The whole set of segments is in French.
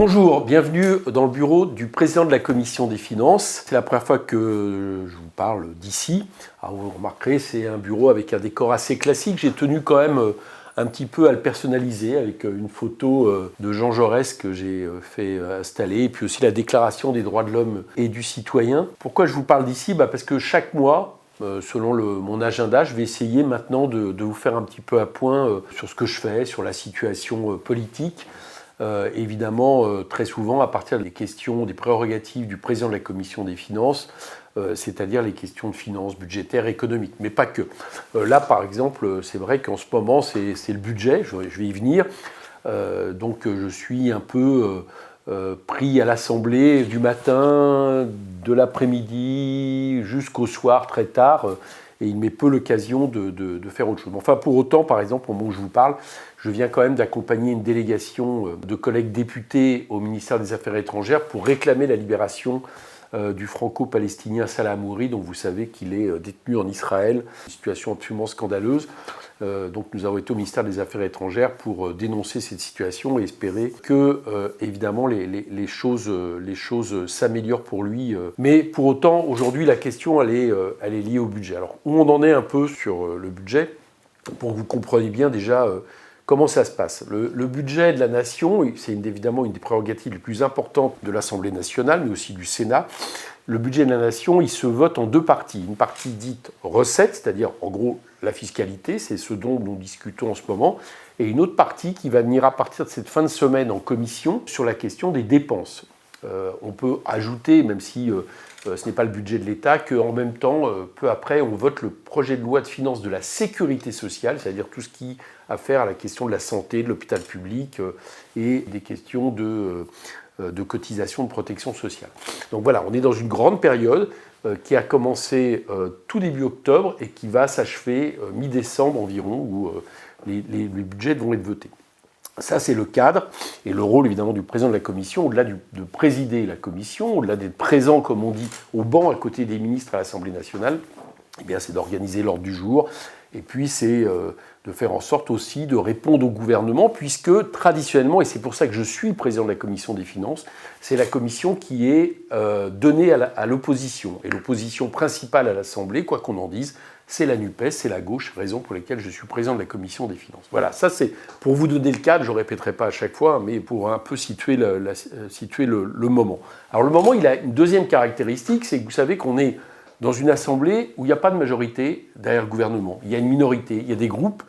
Bonjour, bienvenue dans le bureau du président de la Commission des Finances. C'est la première fois que je vous parle d'ici. Alors vous remarquerez, c'est un bureau avec un décor assez classique. J'ai tenu quand même un petit peu à le personnaliser avec une photo de Jean Jaurès que j'ai fait installer et puis aussi la déclaration des droits de l'homme et du citoyen. Pourquoi je vous parle d'ici ? Parce que chaque mois, selon mon agenda, je vais essayer maintenant de vous faire un petit peu un point sur ce que je fais, sur la situation politique. Évidemment, très souvent, à partir des questions, des prérogatives du président de la Commission des Finances, c'est-à-dire les questions de finances budgétaires, économiques, mais pas que. Là, par exemple, c'est vrai qu'en ce moment, c'est le budget, je vais y venir. Donc, je suis un peu pris à l'Assemblée du matin, de l'après-midi, jusqu'au soir, très tard. Et il m'est peu l'occasion de faire autre chose. Enfin, pour autant, par exemple, au moment où je vous parle, je viens quand même d'accompagner une délégation de collègues députés au ministère des Affaires étrangères pour réclamer la libération du franco-palestinien Salah Hamouri, dont vous savez qu'il est détenu en Israël. Une situation absolument scandaleuse. Donc nous avons été au ministère des Affaires étrangères pour dénoncer cette situation et espérer que, évidemment, les choses s'améliorent pour lui. Mais pour autant, aujourd'hui, la question, elle est liée au budget. Alors, où on en est un peu sur le budget, pour que vous compreniez bien déjà comment ça se passe. Le budget de la nation, c'est évidemment une des prérogatives les plus importantes de l'Assemblée nationale, mais aussi du Sénat. Le budget de la nation, il se vote en deux parties. Une partie dite recettes, c'est-à-dire en gros la fiscalité, c'est ce dont nous discutons en ce moment, et une autre partie qui va venir à partir de cette fin de semaine en commission sur la question des dépenses. On peut ajouter, même si ce n'est pas le budget de l'État, qu'en même temps, peu après, on vote le projet de loi de finances de la sécurité sociale, c'est-à-dire tout ce qui a à faire à la question de la santé, de l'hôpital public et des questions de cotisation de protection sociale. Donc voilà, on est dans une grande période qui a commencé tout début octobre et qui va s'achever mi-décembre environ, où les budgets vont être votés. Ça, c'est le cadre et le rôle, évidemment, du président de la Commission, au-delà de présider la Commission, au-delà d'être présent, comme on dit, au banc à côté des ministres à l'Assemblée nationale, eh bien, c'est d'organiser l'ordre du jour. Et puis, c'est de faire en sorte aussi de répondre au gouvernement, puisque traditionnellement, et c'est pour ça que je suis président de la Commission des Finances, c'est la commission qui est donnée à l'opposition. Et l'opposition principale à l'Assemblée, quoi qu'on en dise, c'est la NUPES, c'est la gauche, raison pour laquelle je suis président de la Commission des Finances. Voilà, ça c'est pour vous donner le cadre, je ne répéterai pas à chaque fois, mais pour un peu situer le moment. Alors le moment, il a une deuxième caractéristique, c'est que vous savez qu'on est dans une assemblée où il n'y a pas de majorité derrière le gouvernement. Il y a une minorité, il y a des groupes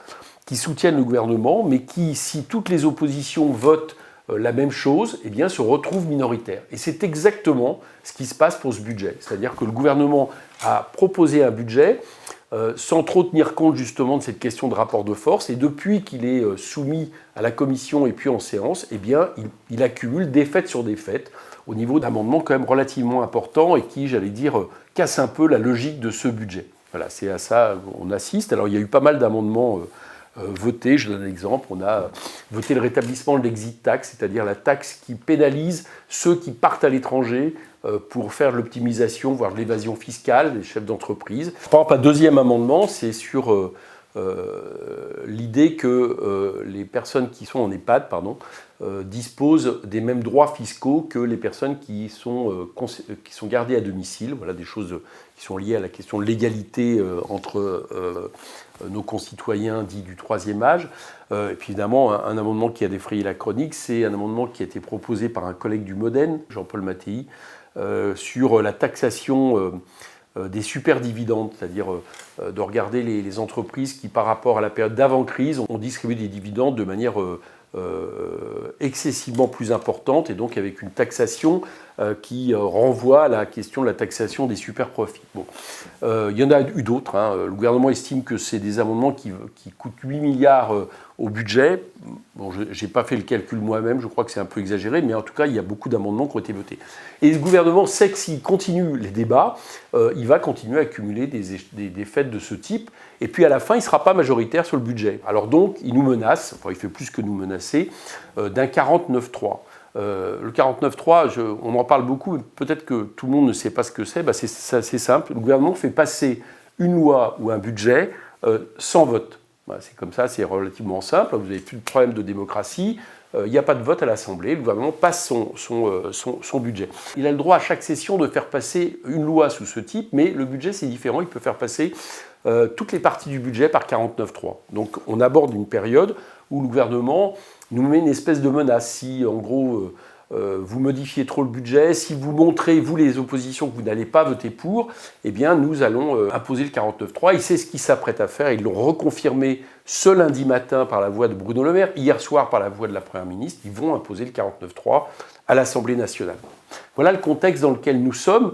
qui soutiennent le gouvernement, mais qui, si toutes les oppositions votent la même chose, eh bien, se retrouvent minoritaires. Et c'est exactement ce qui se passe pour ce budget. C'est-à-dire que le gouvernement a proposé un budget sans trop tenir compte justement de cette question de rapport de force. Et depuis qu'il est soumis à la commission et puis en séance, eh bien, il accumule défaite sur défaite au niveau d'amendements quand même relativement importants et qui, j'allais dire, cassent un peu la logique de ce budget. Voilà, c'est à ça qu'on assiste. Alors, il y a eu pas mal d'amendements votés. Je donne un exemple. On a voté le rétablissement de l'exit tax, c'est-à-dire la taxe qui pénalise ceux qui partent à l'étranger pour faire de l'optimisation, voire de l'évasion fiscale des chefs d'entreprise. Par exemple, un deuxième amendement, c'est sur l'idée que les personnes qui sont en EHPAD disposent des mêmes droits fiscaux que les personnes qui sont gardées à domicile. Voilà des choses qui sont liées à la question de l'égalité entre nos concitoyens dits du troisième âge. Et puis évidemment, un amendement qui a défrayé la chronique, c'est un amendement qui a été proposé par un collègue du Modène, Jean-Paul Mattei, sur la taxation des superdividendes, c'est-à-dire de regarder les entreprises qui, par rapport à la période d'avant-crise, ont distribué des dividendes de manière excessivement plus importante, et donc avec une taxation qui renvoie à la question de la taxation des super-profits. Bon. Il y en a eu d'autres. Le gouvernement estime que c'est des amendements qui coûtent 8 milliards au budget. Bon, je n'ai pas fait le calcul moi-même, je crois que c'est un peu exagéré, mais en tout cas, il y a beaucoup d'amendements qui ont été votés. Et le gouvernement sait que s'il continue les débats, il va continuer à accumuler des défaites de ce type, et puis à la fin, il ne sera pas majoritaire sur le budget. Alors donc, il nous menace, enfin il fait plus que nous menacer, d'un 49-3. Le 49.3, on en parle beaucoup, peut-être que tout le monde ne sait pas ce que c'est. C'est assez simple. Le gouvernement fait passer une loi ou un budget sans vote. Voilà, c'est comme ça, c'est relativement simple. Vous n'avez plus de problème de démocratie. Il n'y a pas de vote à l'Assemblée. Le gouvernement passe son budget. Il a le droit à chaque session de faire passer une loi sous ce type, mais le budget, c'est différent. Il peut faire passer toutes les parties du budget par 49.3. Donc on aborde une période où le gouvernement nous met une espèce de menace. Si, en gros, vous modifiez trop le budget, si vous montrez, vous les oppositions, que vous n'allez pas voter pour, eh bien nous allons imposer le 49.3. Et c'est ce qu'ils s'apprêtent à faire. Ils l'ont reconfirmé ce lundi matin par la voix de Bruno Le Maire, hier soir par la voix de la Première ministre. Ils vont imposer le 49.3 à l'Assemblée nationale. Voilà le contexte dans lequel nous sommes,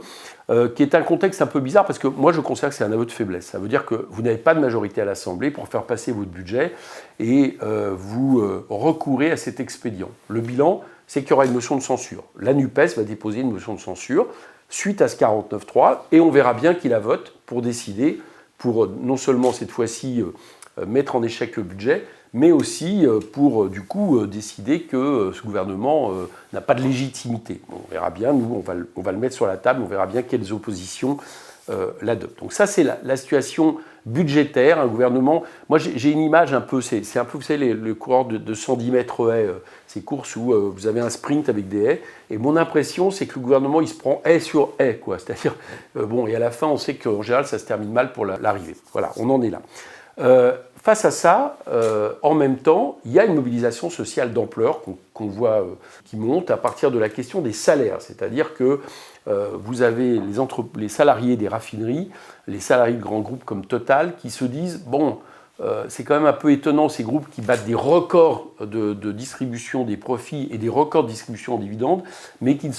qui est un contexte un peu bizarre, parce que moi je considère que c'est un aveu de faiblesse. Ça veut dire que vous n'avez pas de majorité à l'Assemblée pour faire passer votre budget, et vous recourez à cet expédient. Le bilan, c'est qu'il y aura une motion de censure. La NUPES va déposer une motion de censure suite à ce 49.3, et on verra bien qui la vote pour décider, pour non seulement cette fois-ci mettre en échec le budget, mais aussi pour du coup décider que ce gouvernement n'a pas de légitimité. Bon, on verra bien, nous on va le mettre sur la table, on verra bien quelles oppositions l'adoptent. Donc ça c'est la situation budgétaire, un gouvernement... Moi j'ai une image un peu, c'est un peu, vous savez, le coureur de 110 mètres haies, ces courses où vous avez un sprint avec des haies, et mon impression c'est que le gouvernement il se prend haie sur haie, quoi. C'est-à-dire, bon, et à la fin on sait qu'en général ça se termine mal pour l'arrivée. Voilà, on en est là. Face à ça, en même temps, il y a une mobilisation sociale d'ampleur qu'on voit qui monte à partir de la question des salaires. C'est-à-dire que vous avez les salariés des raffineries, les salariés de grands groupes comme Total qui se disent « bon, c'est quand même un peu étonnant ces groupes qui battent des records de distribution des profits et des records de distribution en dividendes, mais qui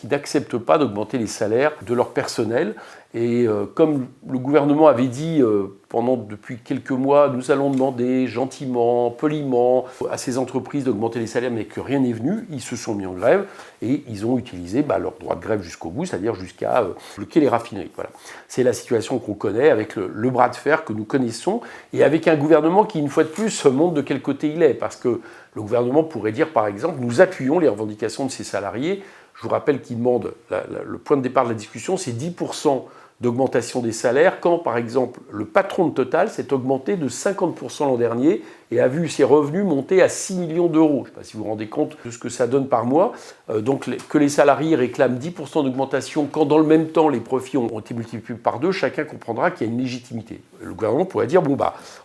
n'acceptent pas d'augmenter les salaires de leur personnel. » Et comme le gouvernement avait dit depuis quelques mois, nous allons demander gentiment, poliment à ces entreprises d'augmenter les salaires, mais que rien n'est venu, ils se sont mis en grève et ils ont utilisé leur droit de grève jusqu'au bout, c'est-à-dire jusqu'à bloquer les raffineries. Voilà. C'est la situation qu'on connaît avec le bras de fer que nous connaissons et avec un gouvernement qui, une fois de plus, montre de quel côté il est. Parce que le gouvernement pourrait dire, par exemple, nous appuyons les revendications de ces salariés. Je vous rappelle qu'il demande, le point de départ de la discussion, c'est 10% d'augmentation des salaires, quand par exemple le patron de Total s'est augmenté de 50% l'an dernier et a vu ses revenus monter à 6 millions d'euros. Je ne sais pas si vous vous rendez compte de ce que ça donne par mois. Donc que les salariés réclament 10% d'augmentation quand dans le même temps les profits ont été multipliés par 2, chacun comprendra qu'il y a une légitimité. Le gouvernement pourrait dire, bon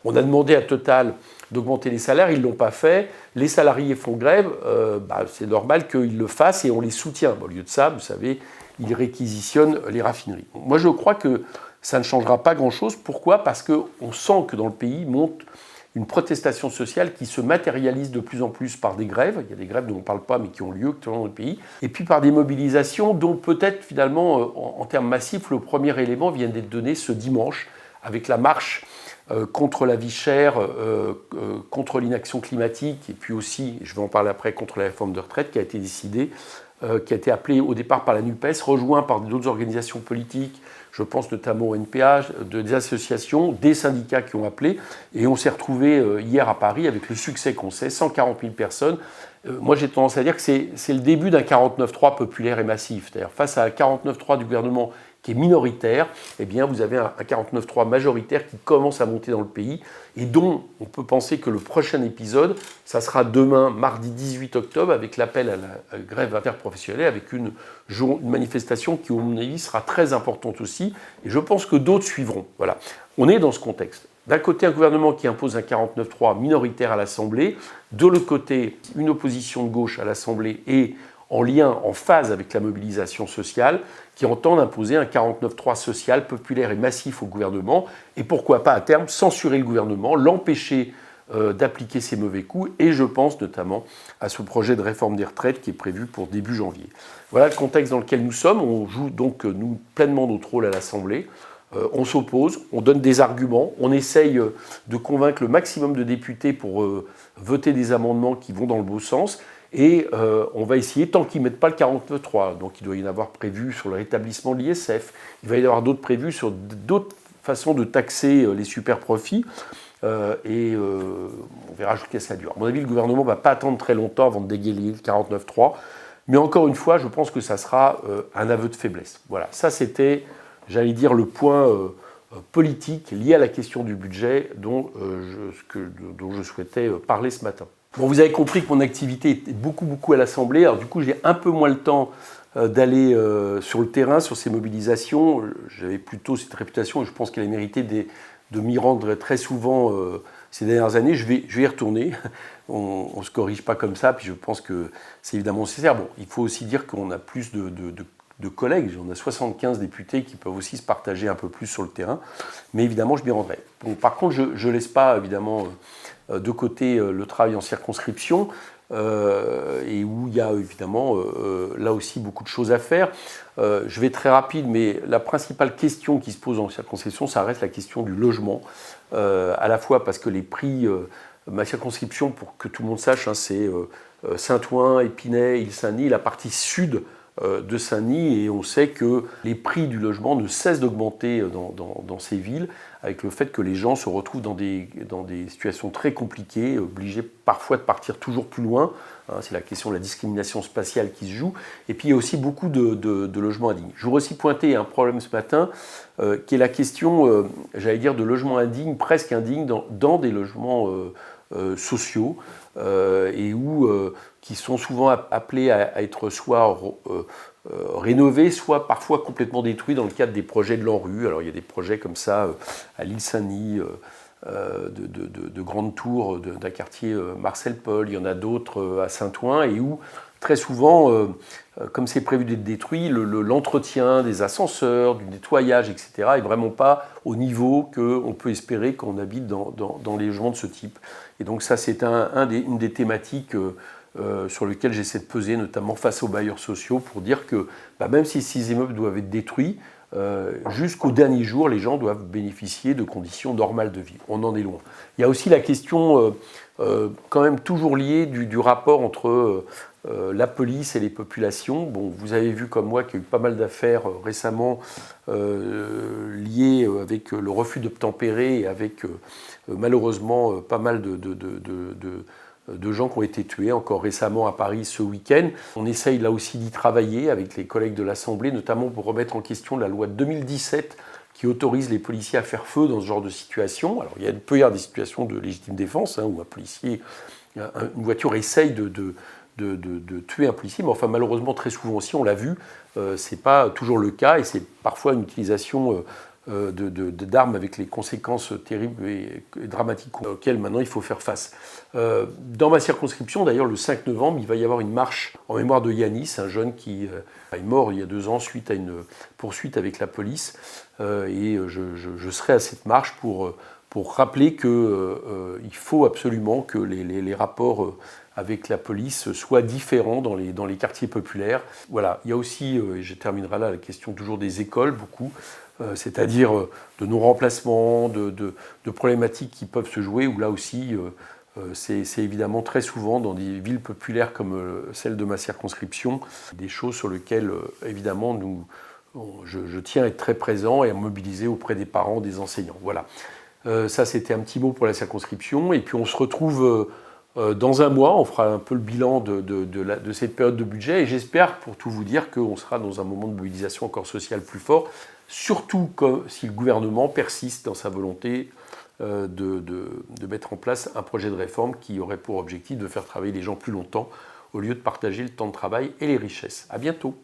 on a demandé à Total d'augmenter les salaires, ils ne l'ont pas fait, les salariés font grève, c'est normal qu'ils le fassent et on les soutient. Au lieu de ça, vous savez, ils réquisitionnent les raffineries. Moi, je crois que ça ne changera pas grand-chose. Pourquoi ? Parce qu'on sent que dans le pays monte une protestation sociale qui se matérialise de plus en plus par des grèves. Il y a des grèves dont on ne parle pas, mais qui ont lieu actuellement dans le pays. Et puis par des mobilisations dont peut-être, finalement, en termes massifs, le premier élément vient d'être donné ce dimanche, avec la marche contre la vie chère, contre l'inaction climatique, et puis aussi, je vais en parler après, contre la réforme de retraite qui a été décidée, qui a été appelé au départ par la NUPES, rejoint par d'autres organisations politiques, je pense notamment au NPA, des associations, des syndicats qui ont appelé, et on s'est retrouvé hier à Paris avec le succès qu'on sait, 140 000 personnes. Moi j'ai tendance à dire que c'est le début d'un 49.3 populaire et massif. C'est-à-dire face à un 49.3 du gouvernement qui est minoritaire, eh bien vous avez un 49.3 majoritaire qui commence à monter dans le pays et dont on peut penser que le prochain épisode, ça sera demain, mardi 18 octobre, avec l'appel à la grève interprofessionnelle, avec une manifestation qui, à mon avis, sera très importante aussi. Et je pense que d'autres suivront. Voilà. On est dans ce contexte. D'un côté, un gouvernement qui impose un 49.3 minoritaire à l'Assemblée. De l'autre côté, une opposition de gauche à l'Assemblée et en lien, en phase avec la mobilisation sociale, qui entendent imposer un 49.3 social, populaire et massif au gouvernement, et pourquoi pas à terme censurer le gouvernement, l'empêcher d'appliquer ses mauvais coups, et je pense notamment à ce projet de réforme des retraites qui est prévu pour début janvier. Voilà le contexte dans lequel nous sommes, on joue donc nous pleinement notre rôle à l'Assemblée, on s'oppose, on donne des arguments, on essaye de convaincre le maximum de députés pour voter des amendements qui vont dans le bon sens, et on va essayer, tant qu'ils ne mettent pas le 49.3, donc il doit y en avoir prévu sur le rétablissement de l'ISF, il va y en avoir d'autres prévus sur d'autres façons de taxer les super-profits, et on verra jusqu'à ce que ça dure. À mon avis, le gouvernement ne va pas attendre très longtemps avant de dégainer le 49.3, mais encore une fois, je pense que ça sera un aveu de faiblesse. Voilà, ça c'était, j'allais dire, le point politiques liées à la question du budget dont je souhaitais parler ce matin. Bon, vous avez compris que mon activité était beaucoup à l'Assemblée. Alors du coup, j'ai un peu moins le temps d'aller sur le terrain, sur ces mobilisations. J'avais plutôt cette réputation et je pense qu'elle a mérité de m'y rendre très souvent ces dernières années. Je vais y retourner. On ne se corrige pas comme ça, puis je pense que c'est évidemment nécessaire. Bon, il faut aussi dire qu'on a plus de collègues. On a 75 députés qui peuvent aussi se partager un peu plus sur le terrain. Mais évidemment, je m'y rendrai. Bon, par contre, je ne laisse pas évidemment de côté le travail en circonscription. Et où il y a évidemment là aussi beaucoup de choses à faire. Je vais être très rapide, mais la principale question qui se pose en circonscription, ça reste la question du logement. À la fois parce que les prix, ma circonscription, pour que tout le monde sache, hein, c'est Saint-Ouen, Épinay, Île-Saint-Denis, la partie sud de Saint-Denis, et on sait que les prix du logement ne cessent d'augmenter dans ces villes, avec le fait que les gens se retrouvent dans des situations très compliquées, obligés parfois de partir toujours plus loin. Hein, c'est la question de la discrimination spatiale qui se joue. Et puis il y a aussi beaucoup de logements indignes. Je voudrais aussi pointer un problème ce matin, qui est la question, j'allais dire, de logements indignes, presque indignes, dans des logements sociaux, et qui sont souvent appelés à être soit rénovés, soit parfois complètement détruits dans le cadre des projets de l'ANRU. Alors il y a des projets comme ça à l'île Saint-Denis, de grandes tours d'un quartier Marcel Paul, il y en a d'autres à Saint-Ouen, et où très souvent, comme c'est prévu d'être détruit, l'entretien des ascenseurs, du nettoyage, etc., est vraiment pas au niveau qu'on peut espérer quand on habite dans les logements de ce type. Et donc ça, c'est une des thématiques sur lesquelles j'essaie de peser, notamment face aux bailleurs sociaux, pour dire que même si ces immeubles doivent être détruits, jusqu'au dernier jour, les gens doivent bénéficier de conditions normales de vie. On en est loin. Il y a aussi la question, quand même toujours liée, du rapport entre la police et les populations. Bon, vous avez vu comme moi qu'il y a eu pas mal d'affaires récemment liées avec le refus d'obtempérer et avec malheureusement pas mal de gens qui ont été tués, encore récemment à Paris ce week-end. On essaye là aussi d'y travailler avec les collègues de l'Assemblée, notamment pour remettre en question la loi de 2017 qui autorise les policiers à faire feu dans ce genre de situation. Alors il peut y avoir des situations de légitime défense, hein, où un policier, une voiture essaye de tuer un policier, mais enfin malheureusement très souvent aussi, on l'a vu, c'est pas toujours le cas, et c'est parfois une utilisation d'armes avec les conséquences terribles et dramatiques auxquelles maintenant il faut faire face. Dans ma circonscription, d'ailleurs, le 5 novembre, il va y avoir une marche en mémoire de Yanis, un jeune qui est mort il y a 2 ans suite à une poursuite avec la police. Et je serai à cette marche pour rappeler qu'il faut absolument que les rapports avec la police soient différents dans les quartiers populaires. Voilà, il y a aussi, et je terminerai là, la question toujours des écoles, beaucoup, c'est-à-dire de non-remplacement, de problématiques qui peuvent se jouer, où là aussi, c'est évidemment très souvent dans des villes populaires comme celle de ma circonscription, des choses sur lesquelles, évidemment, je tiens à être très présent et à mobiliser auprès des parents, des enseignants. Voilà. Ça, c'était un petit mot pour la circonscription. Et puis, on se retrouve dans un mois. On fera un peu le bilan de cette période de budget. Et j'espère, pour tout vous dire, qu'on sera dans un moment de mobilisation encore sociale plus fort, surtout si le gouvernement persiste dans sa volonté de mettre en place un projet de réforme qui aurait pour objectif de faire travailler les gens plus longtemps au lieu de partager le temps de travail et les richesses. À bientôt.